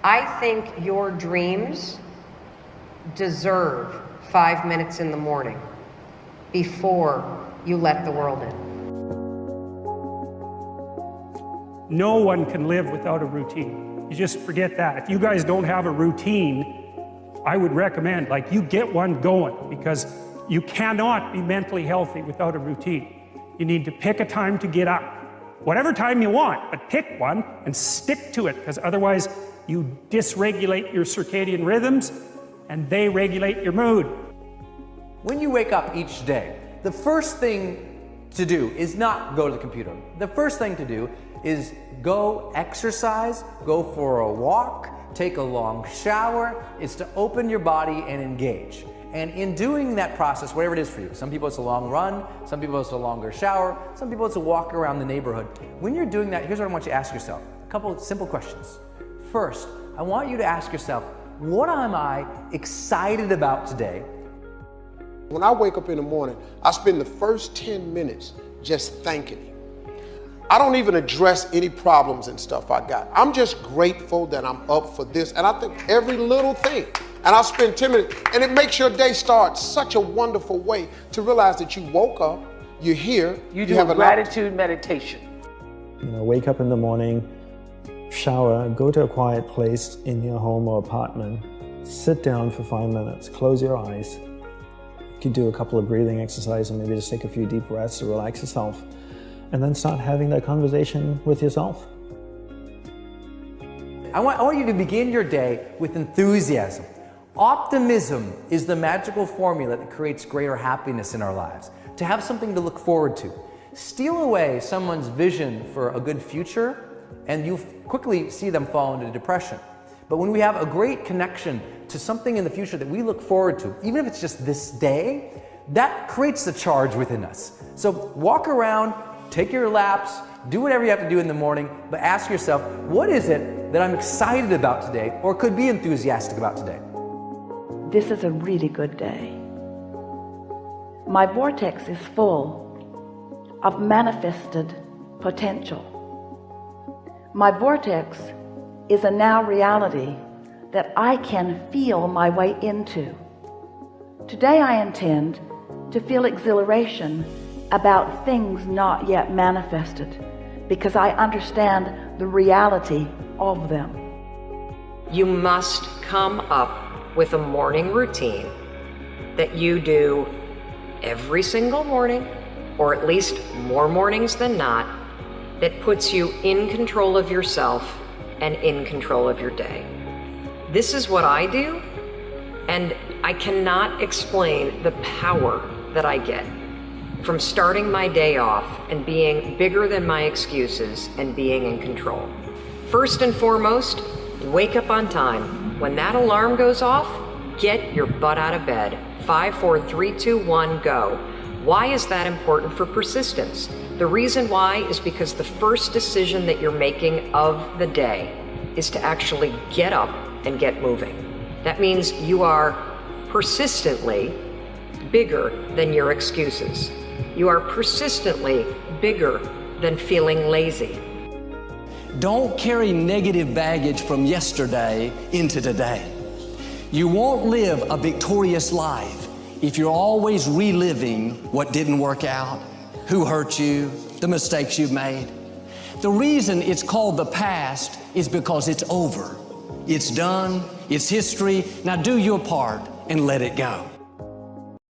I think your dreams deserve 5 minutes in the morning before you let the world in. No one can live without a routine. You just forget that. If you guys don't have a routine, I would recommend, like, you get one going, because you cannot be mentally healthy without a routine. You need to pick a time to get up. Whatever time you want, but pick one and stick to it, because otherwise you dysregulate your circadian rhythms and they regulate your mood. When you wake up each day, the first thing to do is not go to the computer. The first thing to do is go exercise, go for a walk, take a long shower. It's to open your body and engage. And in doing that process, whatever it is for you, some people it's a long run, some people it's a longer shower, some people it's a walk around the neighborhood. When you're doing that, here's what I want you to ask yourself. A couple of simple questions. First, I want you to ask yourself, what am I excited about today? When I wake up in the morning, I spend the first 10 minutes just thanking Him. I don't even address any problems and stuff I got. I'm just grateful that I'm up for this, and I think every little thing. And I'll spend 10 minutes, and it makes your day start such a wonderful way to realize that you woke up, you're here. You do a gratitude meditation. Wake up in the morning, shower, go to a quiet place in your home or apartment, sit down for 5 minutes, close your eyes. You can do a couple of breathing exercises, and maybe just take a few deep breaths to relax yourself, and then start having that conversation with yourself. I want you to begin your day with enthusiasm. Optimism is the magical formula that creates greater happiness in our lives. To have something to look forward to. Steal away someone's vision for a good future, and you quickly see them fall into depression. But when we have a great connection to something in the future that we look forward to, even if it's just this day, that creates the charge within us. So walk around, take your laps, do whatever you have to do in the morning, but ask yourself, what is it that I'm excited about today, or could be enthusiastic about today? This is a really good day. My vortex is full of manifested potential. My vortex is a now reality that I can feel my way into. Today I intend to feel exhilaration about things not yet manifested, because I understand the reality of them. You must come up with a morning routine that you do every single morning, or at least more mornings than not, that puts you in control of yourself and in control of your day. This is what I do, and I cannot explain the power that I get from starting my day off and being bigger than my excuses and being in control. First and foremost, wake up on time. When that alarm goes off, get your butt out of bed. 5, 4, 3, 2, 1, go. Why is that important for persistence? The reason why is because the first decision that you're making of the day is to actually get up and get moving. That means you are persistently bigger than your excuses. You are persistently bigger than feeling lazy. Don't carry negative baggage from yesterday into today. You won't live a victorious life if you're always reliving what didn't work out, who hurt you, the mistakes you've made. The reason it's called the past is because it's over. It's done, it's history. Now do your part and let it go.